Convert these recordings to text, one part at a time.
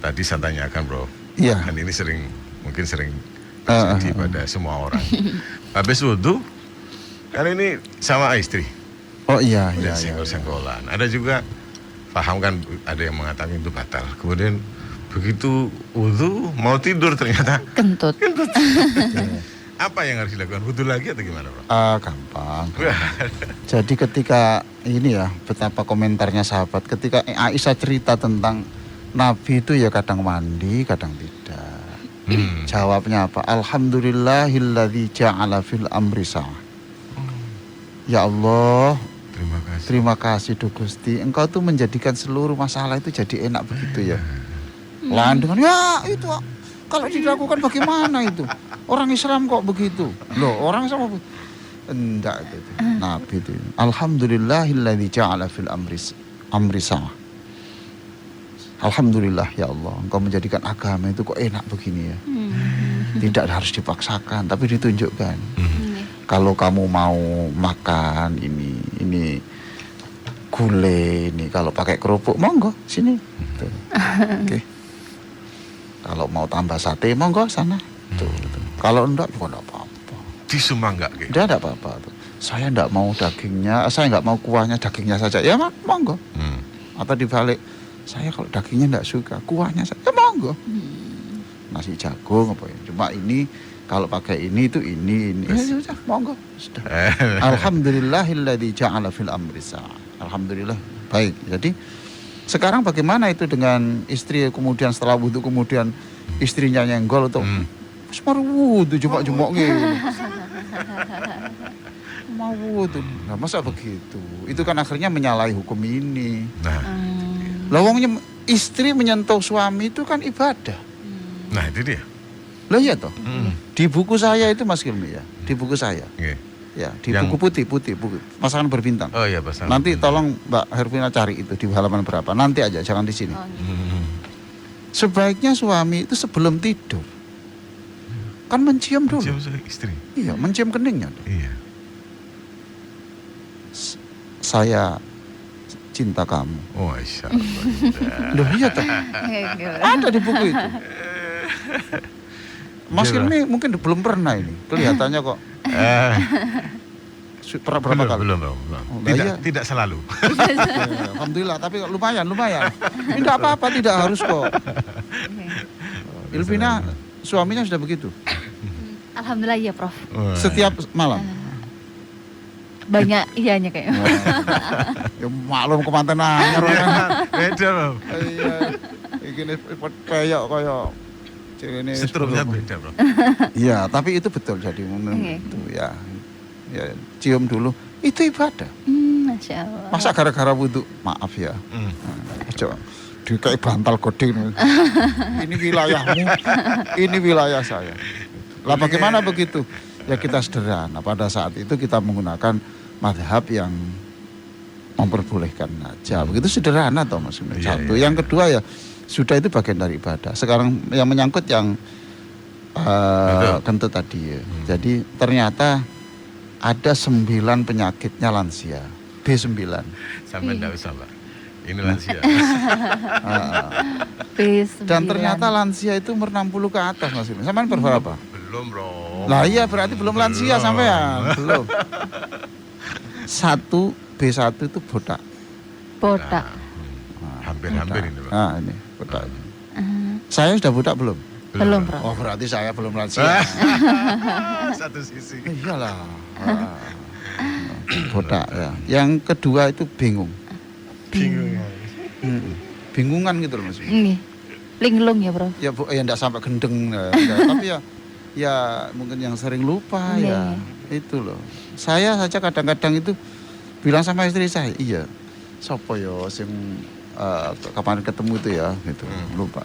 tadi saya tanyakan bro, Iya. kan ini mungkin sering terjadi pada semua orang. Habis wudhu, kan ini sama istri, Oh iya, dan iya, iya. senggol-senggolan. Ada juga paham kan, ada yang mengatakan itu batal. Kemudian begitu wudhu mau tidur ternyata Kentut. apa yang harus dilakukan? Wudhu lagi atau gimana bro? Gampang. Jadi ketika ini ya, betapa komentarnya sahabat, ketika Aisyah cerita tentang Nabi itu ya kadang mandi, kadang tidak. Jawabnya apa? Alhamdulillahilladzi ja'ala fil amri sa'ah. Ya Allah, Terima kasih. terima kasih Duh Gusti, Engkau tuh menjadikan seluruh masalah itu jadi enak begitu ya. Lain dengan ya itu kalau dilakukan bagaimana itu? Orang Islam kok begitu? Loh, orang sama enggak gitu. Nabi itu. Alhamdulillahilladzi ja'ala fil amri sa'ah. Alhamdulillah ya Allah, Engkau menjadikan agama itu kok enak begini ya. Tidak harus dipaksakan, tapi ditunjukkan. Kalau kamu mau makan ini gulai ini, kalau pakai kerupuk monggo sini. Tuh. Oke. Kalau mau tambah sate monggo sana. Tuh. Kalau enggak juga enggak apa-apa. Disuma enggak gitu? Enggak apa-apa tuh. Saya enggak mau dagingnya, saya enggak mau kuahnya, dagingnya saja. Ya monggo. Atau dibalik, saya kalau dagingnya enggak suka, kuahnya saja. Ya monggo. Nasi jagung apa ya. Cuma ini kalau pakai ini itu ini. Ya sudah, monggo. Sudah. Alhamdulillahilladzi ja'ala fil amri sa'ah. Alhamdulillah. Baik. Jadi sekarang bagaimana itu dengan istri, kemudian setelah wudhu kemudian istrinya nyenggol atau semar wudhu jumok-jumok gitu. Mau wudhu. Nah, masa begitu? Itu kan akhirnya menyalahi hukum ini. Lawangnya istri menyentuh suami itu kan ibadah. Nah itu dia. Lah iya toh. Di buku saya itu Mas Hilmi ya, di buku saya. Ya, di buku putih, buku pasangan berbintang. Oh iya, pasangan. Nanti tolong Mbak Hervina cari itu di halaman berapa. Nanti aja, jangan di sini. Sebaiknya suami itu sebelum tidur kan mencium dulu. Mencium istri. Iya, mencium keningnya. Iya. Saya cinta kamu. Oh, Aisyah. Loh iya toh. Ada di buku itu. Mas Hilmi mungkin belum pernah ini. Kelihatannya kok. Berapa kali? Belum. Tidak selalu. Alhamdulillah, tapi lumayan. Tidak apa-apa, tidak harus kok. Ilvina suaminya sudah begitu. Alhamdulillah ya Prof. Setiap malam. Banyak iyanya kayaknya. Ya maklum kemanten anyar. Beda loh. Iya. Iki peyok kaya ini setrumnya beda bro. Iya, tapi itu betul jadi itu ya. Ya, cium dulu. Itu ibadah. Masya Allah. Masa gara-gara wudhu? Maaf ya. Coba kayak bantal gede. Ini wilayahmu, ini wilayah saya. Lah bagaimana begitu? Ya kita sederhana. Pada saat itu kita menggunakan madhab yang memperbolehkan aja. Begitu sederhana toh Mas. Satu. Yang kedua ya sudah itu bagian dari ibadah. Sekarang yang menyangkut yang kentut tadi ya. Jadi ternyata ada 9 penyakitnya lansia. B9. Sampai enggak usah Pak. Ini lansia. B9. Dan ternyata lansia itu umur 60 ke atas Mas. Sampean berapa? Belum bro. Lah iya berarti belum lansia sampean. Belum. B1 itu botak. Botak. Hampir-hampir ini Pak. Nah ini botak. Saya sudah botak belum? Belum Prof. Oh berarti saya belum lansia. Satu sisi. Iyalah. Botak ya. Yang kedua itu bingung. Bingungan gitu loh Mas. Linglung ya Prof. Ya Bu, ya enggak sampai gendeng ya. Tapi ya mungkin yang sering lupa ya. Itu loh. Saya saja kadang-kadang itu bilang sama istri saya, iya. Sopo yo sing kapan ketemu itu ya gitu. Lupa.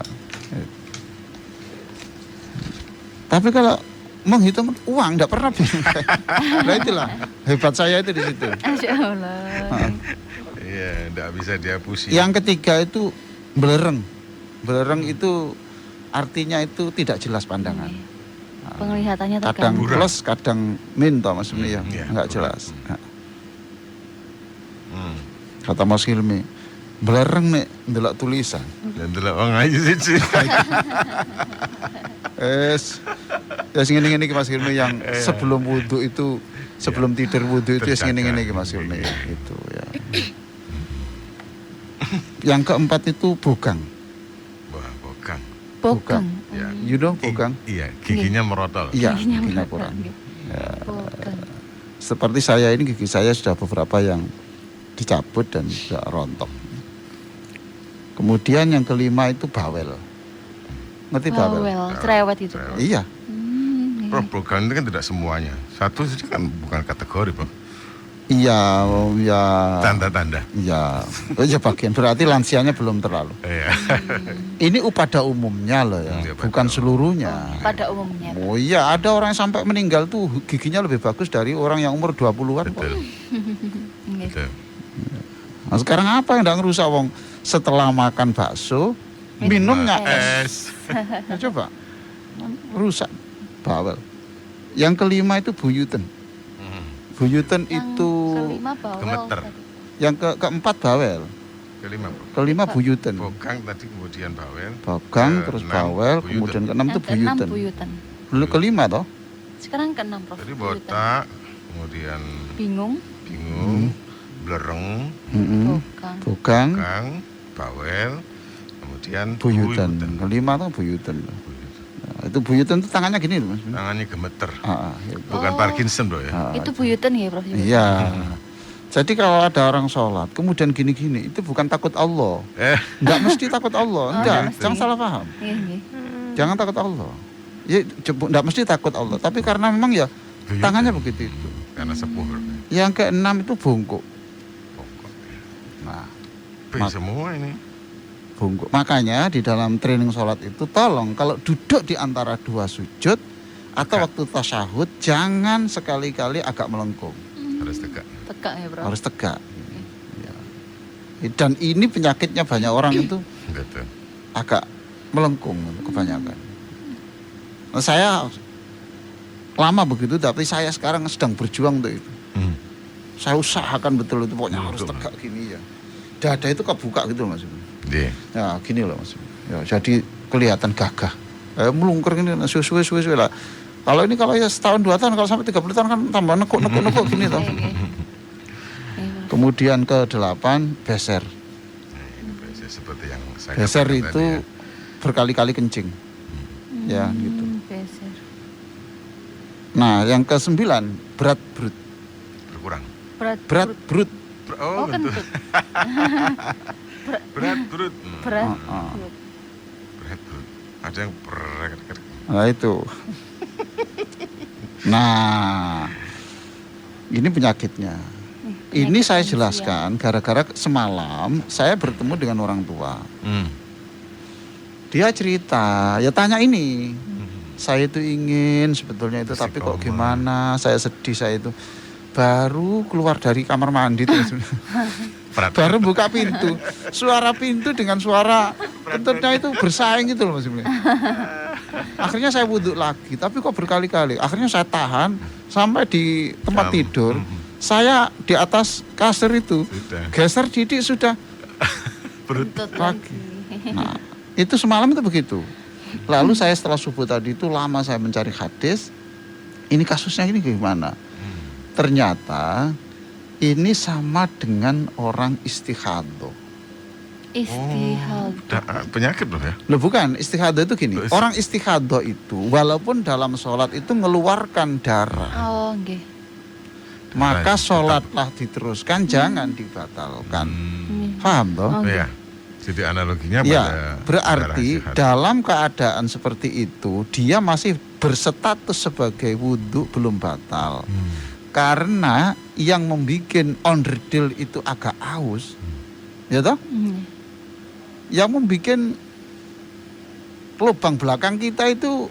Tapi kalau menghitung uang enggak pernah bingung. Nah itulah hebat saya itu di situ. Masya Allah. Iya, enggak bisa dihapusi. Yang ketiga itu belereng. Belereng itu artinya itu tidak jelas pandangan. Penglihatannya Kadang terganggu. plus, kadang min toh Mas Hilmi ya. Enggak jelas. Kata Mas Hilmi, Blereng nek ndelok tulisan. Dan delok wong aja sih. Ya sing ngene iki Mas Hilmi yang sebelum wudu itu sebelum tidur wudu itu ya sing ngene iki Mas Hilmi itu ya. Yang keempat itu bogang. Wah, bogang. Bogang. Ya. You know bogang? Iya, giginya merotol. Iya, Giginya giginya merah. kurang. Ya. Bogang. Seperti saya ini gigi saya sudah beberapa yang dicabut dan sudah rontok. Kemudian yang kelima itu bawel. Ngerti bawel? Bawel, cerewet itu. Cerewet. Iya. Hmm, Prof, bogang itu kan tidak semuanya. Satu itu kan bukan kategori, Prof. Iya, ya. Tanda-tanda. Iya. Oh ya bagian berarti lansianya belum terlalu. Iya. Ini pada umumnya loh ya, Iya, pada bukan umum. seluruhnya. pada umumnya. Oh iya, ada orang yang sampai meninggal tuh giginya lebih bagus dari orang yang umur 20-an kok. Betul. Nggih. Betul. Nah, sekarang apa yang nggak ngerusak wong setelah makan bakso minumnya es. Ya, coba rusak bawel. Yang kelima itu buyuten. Buyuten Yang itu kelima bawel. Gemeter. tadi. yang keempat bawel. Kelima, Prof. Kelima buyuten. Bogang tadi kemudian bawel. Bogang terus Keenam, bawel, buyuten. kemudian keenam itu Yang keenam buyuten. buyutan. Belum kelima toh? Sekarang keenam Prof. Jadi Buyutan. botak, kemudian Bingung. bingung, blereng, Mm-mm. Bogang. Bogang, bogang, bawel, kemudian buyuten. Kelima tuh buyuten. Nah, itu buyuten itu tangannya gini loh Mas. Tangannya gemeter. Itu. Bukan Oh. Parkinson, Bro ya. Itu buyutan ya Prof? Iya. Jadi kalau ada orang sholat, kemudian gini-gini, itu bukan takut Allah. Enggak mesti takut Allah. Enggak, mesti. jangan salah paham. Iya, nggih. Jangan takut Allah. Ya, enggak mesti takut Allah. Tapi karena memang ya Buyuten. tangannya begitu itu. Karena sepuh, Bro. Yang keenam itu bungkuk. Pokok. Nah, P semua ini. bungkuk. Makanya di dalam training sholat itu tolong kalau duduk di antara dua sujud atau Tegak. waktu tasyahud jangan sekali-kali agak melengkung. Harus tegak. Tegak ya Bro. Harus tegak. Ya. Dan ini penyakitnya banyak orang itu Betul. agak melengkung kebanyakan. Nah, saya lama begitu tapi saya sekarang sedang berjuang untuk itu. Saya usahakan betul itu pokoknya harus Betul. tegak gini ya. Dada itu kebuka gitu Mas. Iya. Ya gini loh Mas. Ya, jadi kelihatan gagah. Melungker gini suwe-suwe lah. Kalau ini kalau ya setahun 2 tahun kalau sampai 30 tahun kan tambah nekuk gini toh. Iya, nggih. Iya, Prof. Kemudian ke-8 beser. Nah, ini biasa seperti yang saya Beser katakan itu tadi ya. berkali-kali kencing. Ya gitu. Beser. Nah, yang ke-9 berat brut. Berkurang. Berat brut. Oh, betul. kentut. Berat brut. Berat. Ah. brut. Berat brut. Ada yang berat. Nah, itu. Nah, ini penyakitnya. Ini Penyakit saya manusia. jelaskan gara-gara semalam saya bertemu dengan orang tua. Dia cerita, ya tanya ini. Saya itu ingin sebetulnya itu, tapi kok Istiqomah. gimana? Saya sedih saya itu. Baru keluar dari kamar mandi tuh. Berat. Baru buka pintu. Suara pintu dengan suara kentutnya itu bersaing gitu loh Mas Ibnu. Akhirnya saya wudhu lagi, tapi kok berkali-kali. Akhirnya saya tahan sampai di tempat tidur. Saya di atas kasur itu Sudah. geser didik sudah. Kentut Lagi. lagi. Nah, itu semalam itu begitu. Lalu saya setelah subuh tadi itu lama saya mencari hadis. Ini kasusnya ini gimana? Ternyata ini sama dengan orang istihadah. Istihadah. Penyakit loh ya. Loh bukan, istihadah itu gini. Loh, Orang istihadah itu walaupun dalam sholat itu ngeluarkan darah, Oh, nggih. maka Tetap. sholatlah diteruskan, jangan dibatalkan. Nggih. Paham toh? Oh, Ya. Jadi analoginya Ya, pada berarti darah sehat. dalam keadaan seperti itu dia masih berstatus sebagai wudhu belum batal. Karena yang membuat onderdil itu agak aus, ya toh? nggih. Yang membuat lubang belakang kita itu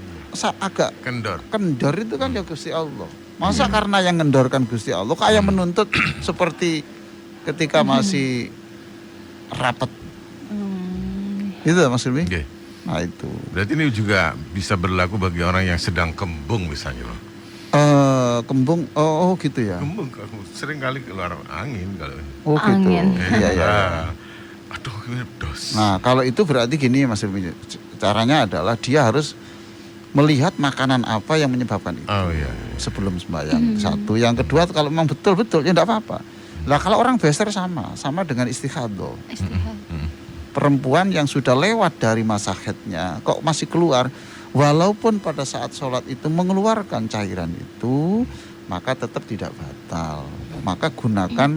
agak Kendor. kendor itu kan ya Gusti Allah. Masa karena yang ngendorkan Gusti Allah kayak menuntut seperti ketika masih rapat. Itu Mas Ilmi? Oke. Nah itu. Berarti ini juga bisa berlaku bagi orang yang sedang kembung misalnya loh. Kembung, oh gitu ya. Kembung sering kali keluar angin kalau. Oh gitu. Angin. Iya iya. Nah, Aduh, ini dos. Nah, kalau itu berarti gini Mas Ilmi, caranya adalah dia harus melihat makanan apa yang menyebabkan itu Oh iya. sebelum sembahyang. Satu, yang kedua kalau memang betul-betul ya enggak apa-apa. Lah kalau orang beser sama dengan istihadah. Istihad. Perempuan yang sudah lewat dari masa haidnya kok masih keluar, walaupun pada saat sholat itu mengeluarkan cairan itu, maka tetap tidak batal. Maka gunakan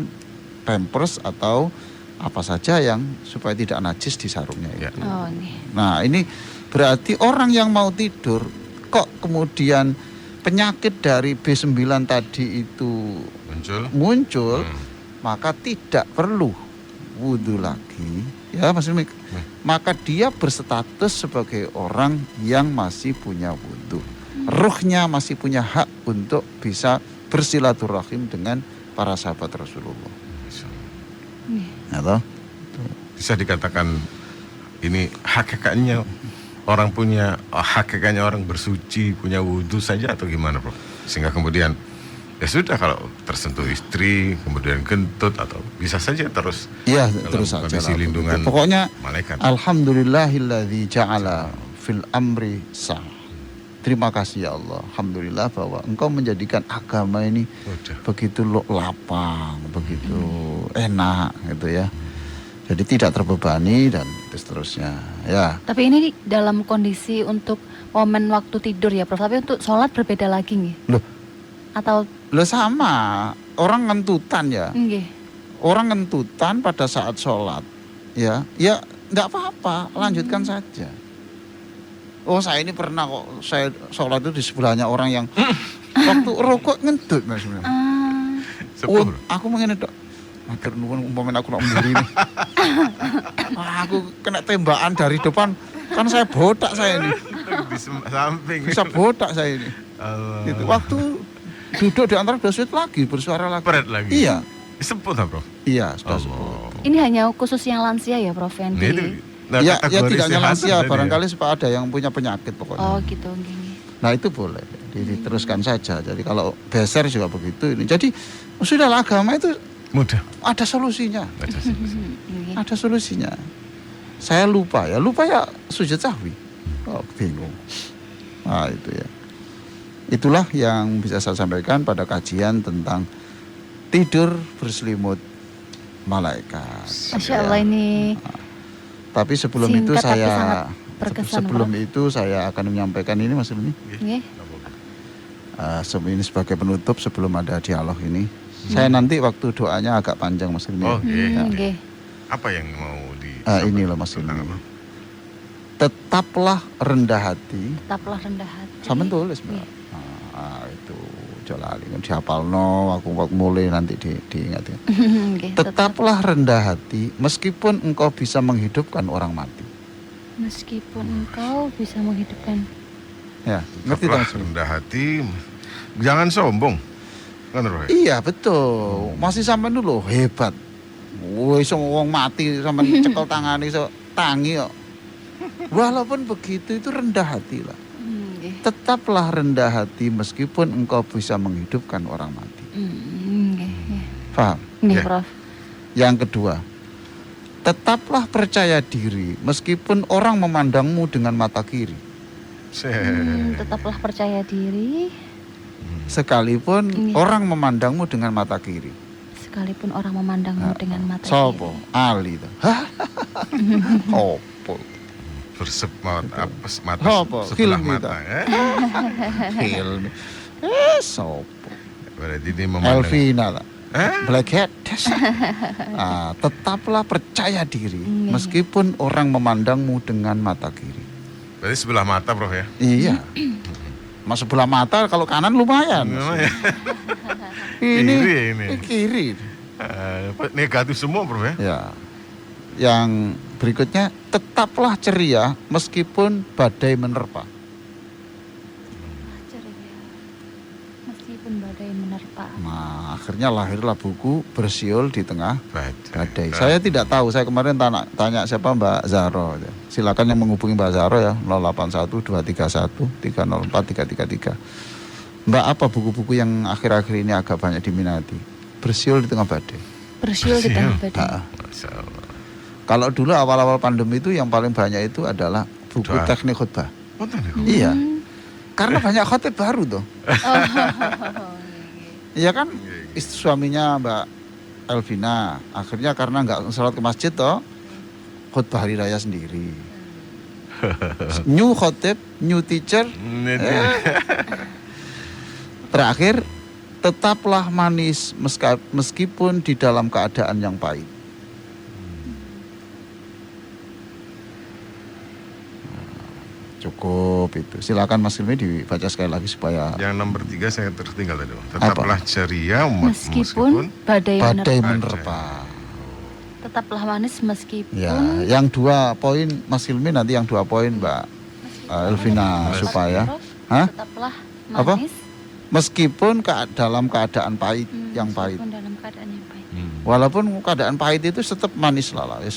pampers atau apa saja yang supaya tidak najis di sarungnya itu. Ya. Oh, nih. Nah ini berarti orang yang mau tidur kok kemudian penyakit dari B9 tadi itu muncul, maka tidak perlu wudhu lagi, ya Mas Ilmi. Maka dia berstatus sebagai orang yang masih punya wudhu. Ruhnya masih punya hak untuk bisa bersilaturahim dengan para sahabat Rasulullah. Ya toh? Bisa dikatakan ini hakikatnya orang bersuci, punya wudhu saja atau gimana, Prof? Sehingga kemudian ya sudah, kalau tersentuh istri kemudian kentut atau bisa saja terus Iya, dalam terus saja kondisi lah. lindungan Pokoknya malaikat. alhamdulillahilladzi ja'ala fil amri sah. Terima kasih ya Allah. Alhamdulillah bahwa Engkau menjadikan agama ini Udah. begitu lapang, begitu enak gitu ya. Jadi tidak terbebani dan seterusnya. Ya. Tapi ini dalam kondisi untuk momen waktu tidur ya Prof. Tapi untuk sholat berbeda lagi nih. Loh, Atau sama. Orang ngentutan ya. nggih. Orang ngentutan pada saat sholat. Ya enggak apa-apa, lanjutkan saja. Oh, saya ini pernah kok, saya sholat itu di sebelahnya orang yang waktu rokok ngentut Mas. Oh, aku mengenai dok. Matur nuwun umpamane aku nak mburi ini. Aku kena tembakan dari depan, kan saya botak saya ini. Di samping. Bisa botak saya ini. Allah. Gitu. Waktu duduk di antara dua suit lagi, bersuara lagi. Peret lagi. Iya. Disebut lah, Prof. Iya, sudah Allah. sebut. Ini hanya khusus yang lansia ya Prof. Nah, Fendi. itu, nah, Ya kategori tidak hanya sehat lansia, tadi barangkali ya. supaya ada yang punya penyakit pokoknya. Oh gitu, nggih. Nah itu boleh, diteruskan saja. Jadi kalau beser juga begitu ini. Jadi sudahlah, agama itu Mudah. ada solusinya. Baca solusi. Nggih. Ada solusinya. Saya lupa ya sujud sahwi. Oh, bingung. Nah itu ya. Itulah yang bisa saya sampaikan pada kajian tentang tidur berselimut malaikat. Masya Allah ini. Tapi sebelum Singkat itu tapi saya sangat berkesan, sebelum Prof. itu saya akan menyampaikan ini Mas Ilmi. Nggih. Ini sebagai penutup sebelum ada dialog ini. Saya nanti waktu doanya agak panjang Mas Ilmi. Oh, iya. Nggih. Apa yang mau di Ini loh Mas tentang Ilmi. apa? Tetaplah rendah hati. Tetaplah rendah hati. Sama tulis Mbak. Nggih. Itu jolali kan dihafalno, aku mulai nanti diingat ya. Nggih, Tetaplah rendah hati meskipun engkau bisa menghidupkan orang mati. meskipun engkau bisa menghidupkan. Ya, ngerti Tetaplah tak Mas Ilmi? rendah hati, jangan sombong. Kan Roh? Iya betul. Masih sampai dulu hebat. Wah, iso wong mati sampai cekel tangane iso tangi kok. Walaupun begitu itu rendah hati lah. Nggih. Tetaplah rendah hati meskipun engkau bisa menghidupkan orang mati. Nggih, nggih. Paham? Nggih, Ya. Prof. Yang kedua, tetaplah percaya diri meskipun orang memandangmu dengan mata kiri. Tetaplah percaya diri Sekalipun Iya. orang memandangmu dengan mata kiri. sekalipun orang memandangmu dengan mata Sopo? kiri. Ali tuh. Hah? Opo? Mata Apa? sebelah Hilmi mata. tak? Ya? Hilmi. Sopo? Berarti ini memandang. Elvina tak? Eh? Blackhead. Tetaplah percaya diri Iya. meskipun orang memandangmu dengan mata kiri. Berarti sebelah mata, Prof ya. Iya. Mas sebelah mata kalau kanan lumayan. Namanya. Ini Kiri ini. kiri. Negatif semua, Prof ya. Ya. Yang berikutnya, tetaplah ceria meskipun badai menerpa. Ceria. Meskipun badai menerpa. Nah, akhirnya lahirlah buku Bersiul di Tengah Badai. Nah, Saya tidak tahu, saya kemarin tanya siapa Mbak Zaro. Silakan yang menghubungi Mbak Zaro ya, 081231304333. Mbak, apa buku-buku yang akhir-akhir ini agak banyak diminati? Bersiul di Tengah Badai. Bersiul di tengah badai. Ah, Masya Allah. Kalau dulu awal-awal pandemi itu yang paling banyak itu adalah buku Doa. teknik khutbah. Oh, tadi. Iya. Karena banyak khotib baru tuh. Iya kan? Suaminya Mbak Elvina akhirnya karena nggak sholat ke masjid toh, khutbah hari raya sendiri. New khotib, new teacher. Terakhir, tetaplah manis meskipun di dalam keadaan yang pahit. Cukup itu. Silakan Mas Hilmi dibaca sekali lagi supaya Yang nomor 3 saya tertinggal tadi. Tetaplah ceria Meskipun badai badai menerpa. menerpa. Tetaplah manis meskipun Ya, yang 2 poin Mas Hilmi, nanti yang 2 poin Mbak Elvina supaya Prof, Hah? tetaplah Apa? manis meskipun dalam keadaan pahit, yang pahit. meskipun dalam keadaan yang pahit. Walaupun keadaan pahit itu tetap manis lah. Ya,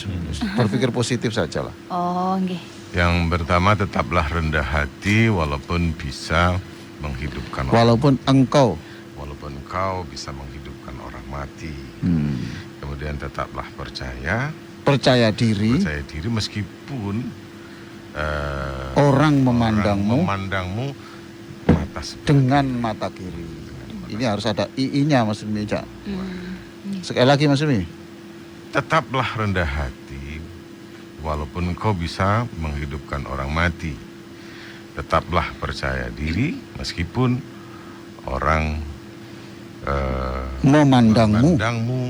berpikir positif saja lah. Oh, nggih. Yang pertama, tetaplah rendah hati walaupun bisa menghidupkan orang. Walaupun engkau Walaupun engkau bisa menghidupkan orang mati. hmm, Kemudian tetaplah percaya percaya diri, meskipun orang memandangmu memandangmu mata sebelah. dengan mata kiri. Ini harus ada i-nya Mas Hilmi. Cak. Nggih. Sekali lagi Mas Hilmi. Tetaplah rendah hati walaupun engkau bisa menghidupkan orang mati. Tetaplah percaya diri meskipun orang Memandangmu memandangmu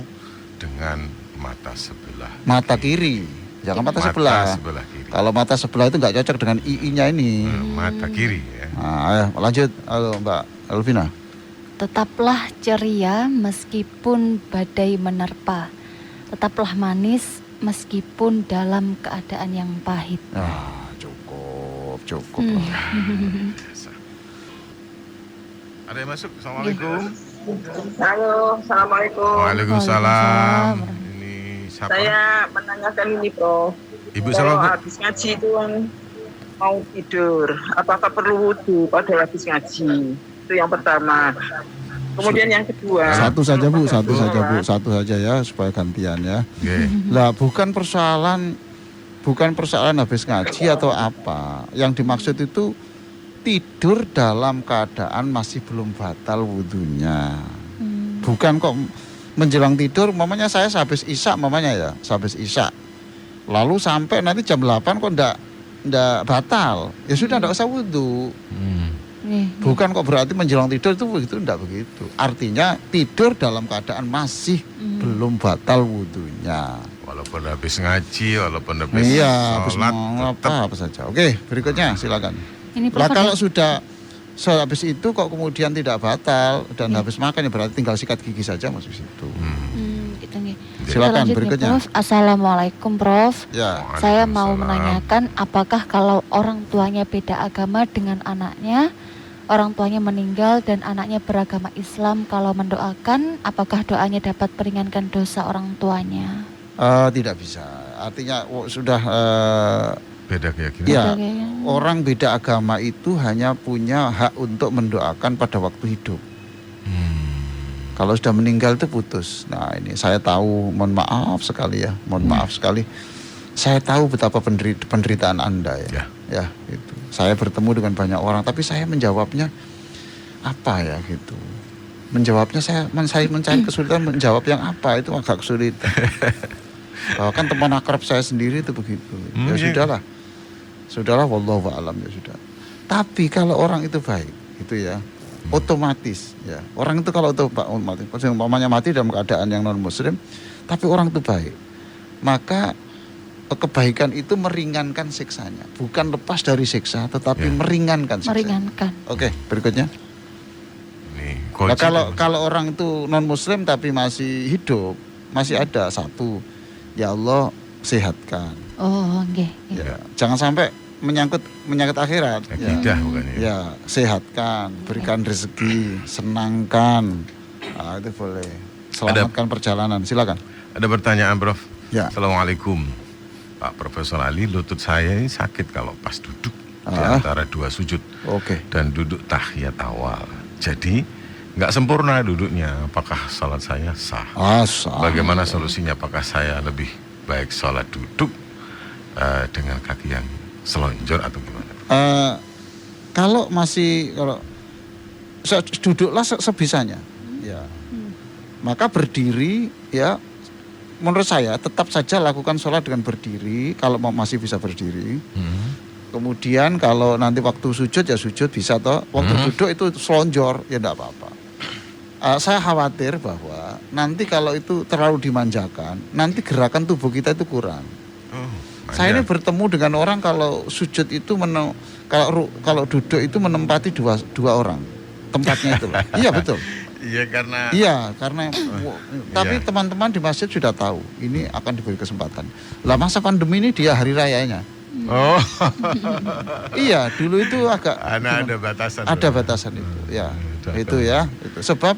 dengan mata sebelah mata kiri, jangan mata sebelah. kiri. Kalau mata sebelah itu nggak cocok dengan i-nya ini. Mata kiri ya. Nah, ayo lanjut. Halo Mbak Elvina. Tetaplah ceria meskipun badai menerpa. Tetaplah manis meskipun dalam keadaan yang pahit. Ah, cukup. Biasa. Ada yang masuk? Assalamualaikum. Halo, assalamualaikum. Waalaikumsalam. Ini siapa? Saya menanyakan ini, Prof. Ibu Kalau siapa, Bu? habis ngaji itu kan mau tidur, apakah perlu wudhu pada habis ngaji? Itu yang pertama. Kemudian yang kedua. Satu saja Bu, satu saja ya supaya gantian ya. Oke. Lah bukan persoalan habis ngaji atau apa. Yang dimaksud itu tidur dalam keadaan masih belum batal wudhunya. Bukan kok menjelang tidur, mamanya saya sehabis isya, sehabis isya. Lalu sampai nanti jam 8 kok ndak batal. Ya sudah ndak usah wudhu. Nggih. Bukan kok berarti menjelang tidur itu begitu, ndak begitu. Artinya tidur dalam keadaan masih belum batal wudhunya. Walaupun habis ngaji, walaupun habis Iya, habis sholat, mau tetap apa saja. Oke, berikutnya silakan. Ini Lah Prof, kalau ada- sudah habis itu kok kemudian tidak batal dan habis makan ya berarti tinggal sikat gigi saja masuk situ. gitu nggih. Silakan, Lanjut ya, berikutnya. Prof. Assalamualaikum Prof. Ya, Saya mau Waalaikumsalam. menanyakan apakah kalau orang tuanya beda agama dengan anaknya, orang tuanya meninggal dan anaknya beragama Islam, kalau mendoakan apakah doanya dapat meringankan dosa orang tuanya? tidak bisa. Artinya sudah beda keyakinan. ya, Beda keyakinan. orang beda agama itu hanya punya hak untuk mendoakan pada waktu hidup. Kalau sudah meninggal itu putus. Nah ini saya tahu, mohon maaf sekali ya, Saya tahu betapa penderitaan Anda ya. Ya itu. Saya bertemu dengan banyak orang, tapi saya menjawabnya apa ya gitu. Menjawabnya saya mencari kesulitan menjawab yang apa itu agak kesulitan. Bahkan teman akrab saya sendiri itu begitu. Ya sudahlah, wallahu a'lam ya sudah. Tapi kalau orang itu baik, itu ya otomatis ya. Orang itu kalau otomatis, umpamanya mati dalam keadaan yang non muslim, tapi orang itu baik, maka kebaikan itu meringankan siksanya, bukan lepas dari siksa, tetapi meringankan siksa. Meringankan. Oke, berikutnya. Nih, Nah, kalau orang itu non muslim tapi masih hidup, masih ada satu, ya Allah sehatkan. Oh, nggih. Ya, jangan sampai menyangkut akhirat. akidah bukan ya? Ya, sehatkan, berikan rezeki, senangkan. Nah, itu boleh. Selamatkan perjalanan. Silakan. Ada pertanyaan, Prof. Ya. Assalamualaikum. Pak Profesor Ali, lutut saya ini sakit kalau pas duduk di Ah. antara 2 sujud Oke. dan duduk tahiyat awal. Jadi nggak sempurna duduknya. Apakah salat saya sah? Asal. Bagaimana solusinya? Apakah saya lebih baik sholat duduk dengan kaki yang selonjor atau gimana? Kalau duduklah sebisanya, ya. Maka berdiri, ya. Menurut saya tetap saja lakukan sholat dengan berdiri kalau masih bisa berdiri. Kemudian kalau nanti waktu sujud ya sujud bisa toh. Waktu duduk itu selonjor ya enggak apa-apa. Saya khawatir bahwa nanti kalau itu terlalu dimanjakan, nanti gerakan tubuh kita itu kurang. Saya ini bertemu dengan orang kalau sujud itu kalau duduk itu menempati dua orang tempatnya itu. Iya betul. Karena tapi teman-teman di masjid sudah tahu ini akan diberi kesempatan. Lah masa pandemi ini dia hari rayanya. Oh. Iya, dulu itu agak ada batasan. Ada batasan itu, ya. Itu ya. Itu. Sebab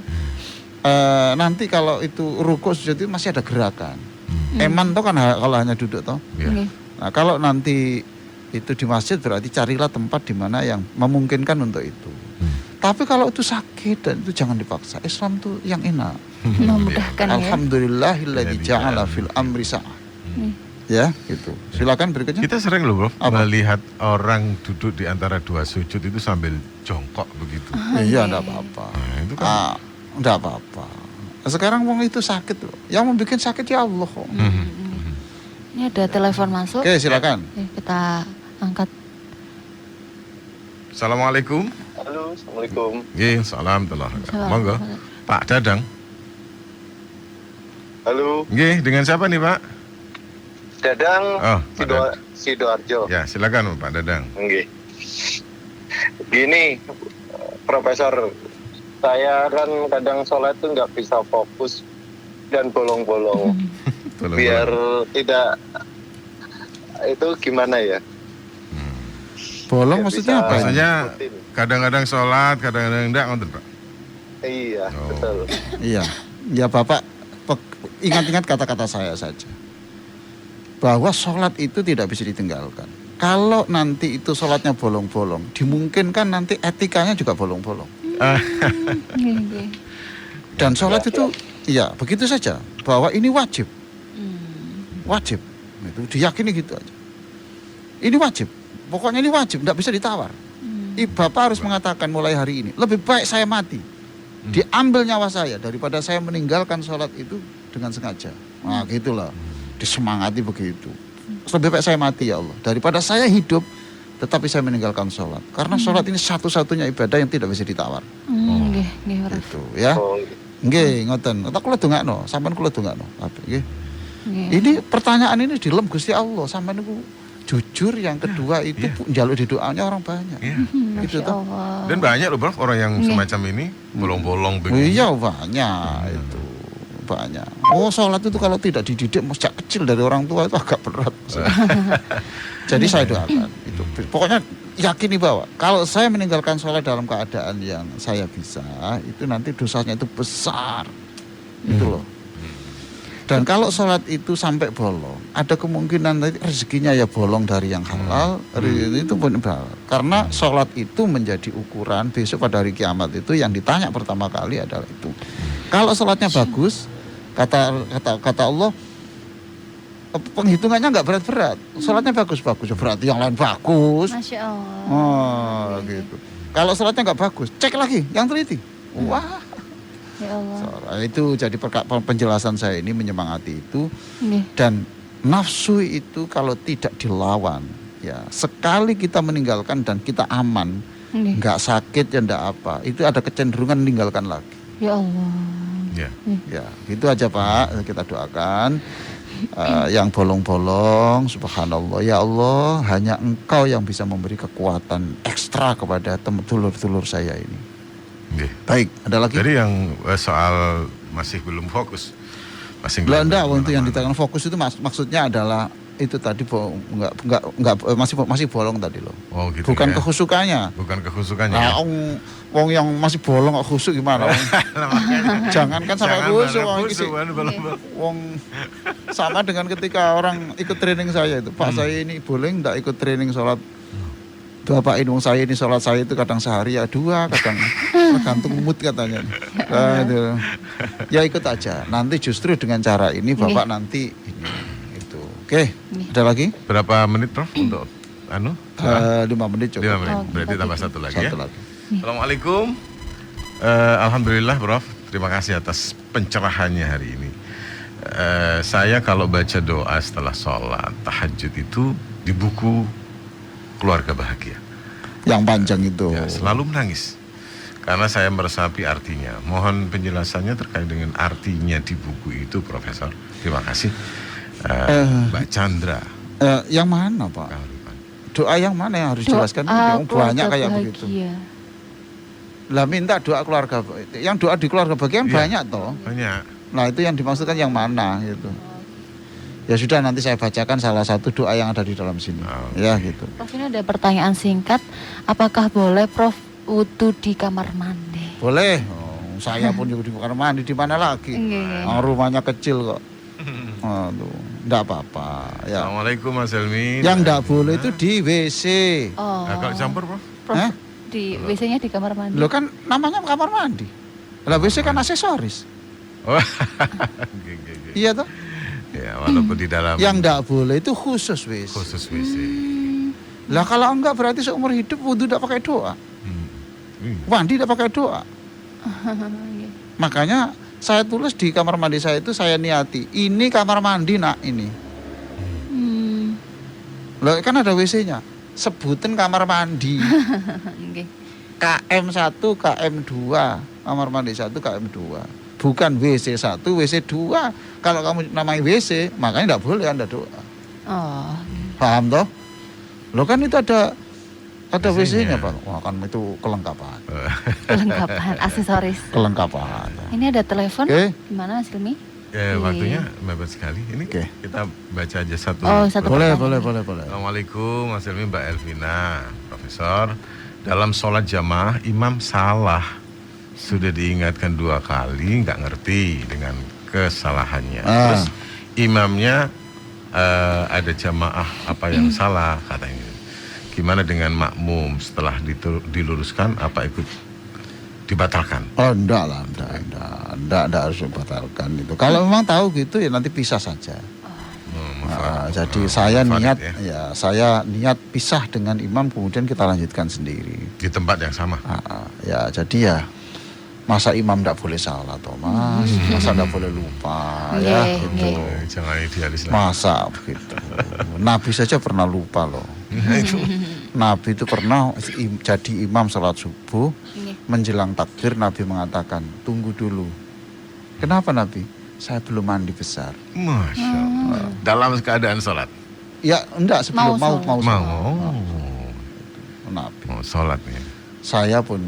nanti kalau itu rukuk sujud itu masih ada gerakan. Eman toh kan kalau hanya duduk toh. Nah, kalau nanti itu di masjid berarti carilah tempat di mana yang memungkinkan untuk itu. Tapi kalau itu sakit dan itu jangan dipaksa. Islam tuh yang enak. Memudahkan ya. Alhamdulillahilladzi ja'ala fil amri sa'ah. Ya, gitu. Silakan berikutnya. Kita sering loh, Bro, melihat orang duduk di antara dua sujud itu sambil jongkok begitu. Iya, enggak apa-apa. Nah, itu kan enggak apa-apa. Sekarang wong itu sakit loh. Yang membuat sakit ya Allah kok. Ini ada telepon masuk. Oke, silakan. Kita angkat. Assalamualaikum. Halo, Assalamualaikum. Iya, salam telah. Monggo. Pak Dadang. Halo. Nggih, dengan siapa nih, Pak? Dadang, Pak Sidoarjo. Ya, silakan Pak Dadang. Nggih. Gini, Profesor, saya kan kadang sholat tuh nggak bisa fokus dan bolong-bolong. Biar tidak, itu gimana ya? Bolong maksudnya apa? Maksudnya kadang-kadang sholat, kadang-kadang enggak, ngoten Pak? Iya, betul. Iya, ya Bapak ingat-ingat kata-kata saya saja. Bahwa sholat itu tidak bisa ditinggalkan. Kalau nanti itu sholatnya bolong-bolong, dimungkinkan nanti etikanya juga bolong-bolong. Dan sholat itu, ya begitu saja. Bahwa ini wajib. Wajib. Itu diyakini gitu aja. Ini wajib. Pokoknya ini wajib, tidak bisa ditawar. Bapak harus mengatakan mulai hari ini, lebih baik saya mati. Diambil nyawa saya daripada saya meninggalkan sholat itu dengan sengaja. Nah gitulah. Disemangati begitu. Lebih baik saya mati ya Allah daripada saya hidup tetapi saya meninggalkan sholat. Karena sholat ini satu-satunya ibadah yang tidak bisa ditawar. Itu ya. Nggih, ngoten. Tak kula dongakno, sampean kula dongakno. Nggih. Ini pertanyaan ini dilem Gusti Allah, sampean niku jujur, yang kedua itu njaluk di doanya orang banyak. Gitu toh. Dan banyak loh Bro orang yang semacam ini bolong-bolong begitu. Iya banyak itu. Banyak. Oh sholat itu kalau tidak dididik sejak kecil dari orang tua itu agak berat. Jadi saya doakan itu. Pokoknya yakini bahwa kalau saya meninggalkan sholat dalam keadaan yang saya bisa, itu nanti dosanya itu besar. Itu loh. Dan kalau sholat itu sampai bolong, ada kemungkinan nanti rezekinya ya bolong dari yang halal, itu benar. Karena sholat itu menjadi ukuran besok pada hari kiamat itu yang ditanya pertama kali adalah itu. Kalau sholatnya bagus, kata Allah, penghitungannya nggak berat-berat. Sholatnya bagus-bagus, berarti yang lain bagus. Masya Allah. Oh gitu. Kalau sholatnya nggak bagus, cek lagi yang teliti. Wah. Ya Allah. Itu jadi penjelasan saya ini menyemangati itu. Dan nafsu itu kalau tidak dilawan, ya sekali kita meninggalkan dan kita aman, nggak sakit ya nggak apa, itu ada kecenderungan meninggalkan lagi. Ya Allah. Ya, itu aja Pak, kita doakan. Yang bolong-bolong, subhanallah, ya Allah, hanya Engkau yang bisa memberi kekuatan ekstra kepada dulur-dulur saya ini. Baik, ada lagi? Jadi yang soal masih belum fokus, masih Belanda untuk yang ditekan fokus itu maksudnya adalah itu tadi masih bolong tadi loh. Oh gitu. Bukan ya? Kehusukannya. Bukan kehusukannya. Nah, wong yang masih bolong kok khusuk gimana? Jangan kan sampai khusuk wong sama dengan ketika orang ikut training saya itu. Pak saya ini boleh enggak ikut training sholat? Bapak ini saya ini sholat saya itu kadang sehari ya 2, kadang tergantung mood katanya. Nah, itu. Ya ikut aja. Nanti justru dengan cara ini Bapak nanti ini itu Oke, ada lagi? Berapa menit Prof untuk 5 menit cukup. 5 menit. Oh, Berarti tambah satu lagi ya. Satu lagi. Assalamualaikum. Alhamdulillah Prof, terima kasih atas pencerahannya hari ini. Saya kalau baca doa setelah sholat tahajud itu di buku Keluarga Bahagia. Yang panjang itu. Ya, selalu menangis karena saya meresapi artinya. Mohon penjelasannya terkait dengan artinya di buku itu, Profesor. Terima kasih, Mbak Chandra. Yang mana Pak? Kahuripan. Doa yang mana yang harus dijelaskan? Yang banyak kayak begitu. Lah minta doa keluarga. Yang doa di keluarga bagian Iya. banyak toh. Banyak. Nah itu yang dimaksudkan yang mana gitu. Ya sudah, nanti saya bacakan salah satu doa yang ada di dalam sini. Oh. Ya gitu. Prof, ini ada pertanyaan singkat. Apakah boleh Prof wudu di kamar mandi? Boleh. Saya pun juga di kamar mandi, di mana lagi? Rumahnya kecil kok. Aduh, enggak apa-apa. Ya. Assalamualaikum Mas Helmi. Yang enggak boleh itu di WC. Oh. Nah, kalau campur Prof? Prof, Hah? di WC-nya di kamar mandi. Lo kan namanya kamar mandi. Lah WC kan aksesoris. Oh. Oke. Iya toh? Ya, walaupun di dalam Yang enggak boleh itu khusus WC. khusus WC. Lah kalau enggak berarti seumur hidup wudu enggak pakai doa. Mandi enggak pakai doa. Makanya saya tulis di kamar mandi saya itu, saya niati, ini kamar mandi nak ini. Loh kan ada WC-nya. Sebutin kamar mandi. KM1, KM2, kamar mandi 1, KM2. Bukan WC1, WC2. Kalau kamu namanya WC, makanya enggak boleh Anda doa. Oh. Paham toh? Loh kan itu ada WC-nya. WC-nya Pak. Wah kan itu kelengkapan. Kelengkapan, aksesoris. Kelengkapan. Ini ada telepon. Oke. Gimana Mas Hilmi? Waktunya mepet sekali. Ini Oke. kita baca aja satu. Satu Boleh. pertanyaan. Assalamualaikum Mas Helmi, Mbak Elvina. Profesor, dalam sholat jamaah imam salah. Sudah diingatkan 2 kali, nggak ngerti dengan kesalahannya. Terus imamnya ada jamaah apa yang salah katanya. Gimana dengan makmum setelah diluruskan apa ikut dibatalkan? Oh enggak lah, enggak harus dibatalkan itu. Kalau memang tahu gitu ya nanti pisah saja. Jadi saya niat saya niat pisah dengan imam, kemudian kita lanjutkan sendiri Di tempat yang sama. Ya jadi ya masa imam enggak boleh salah toh Mas, masa enggak boleh lupa ya gitu. Jangan idealis lah. Masa begitu. Nabi saja pernah lupa loh. Nabi itu pernah jadi imam salat subuh, menjelang takbir Nabi mengatakan, tunggu dulu. Kenapa Nabi? Saya belum mandi besar. Masya Allah. Dalam keadaan sholat? Ya enggak, sebelum mau Nabi. Mau sholat nih. Saya pun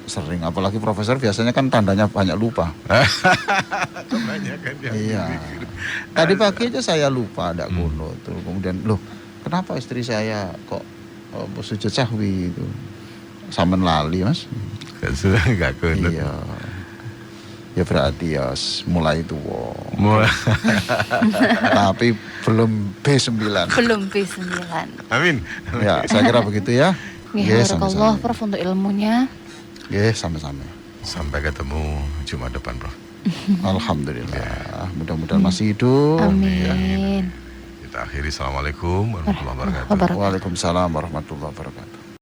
sering, apalagi profesor biasanya kan tandanya banyak lupa. Kebanyakan yang Iya. dipikir. Tadi pagi aja saya lupa, ada kuno tuh. Kemudian loh, kenapa istri saya kok sujud sahwi itu? Samen lali Mas. Sudah nggak kunut. Iya. Ya berarti ya mulai tua. Tapi belum B9. Belum B9. Amin. Ya, saya kira begitu ya. Ya, barakallah Prof untuk ilmunya. Ya, sama-sama. Sampai ketemu Jumat depan, Prof. Alhamdulillah. Mudah-mudahan masih hidup. Amin. Kita akhiri. Assalamualaikum warahmatullahi wabarakatuh. Waalaikumsalam warahmatullahi wabarakatuh.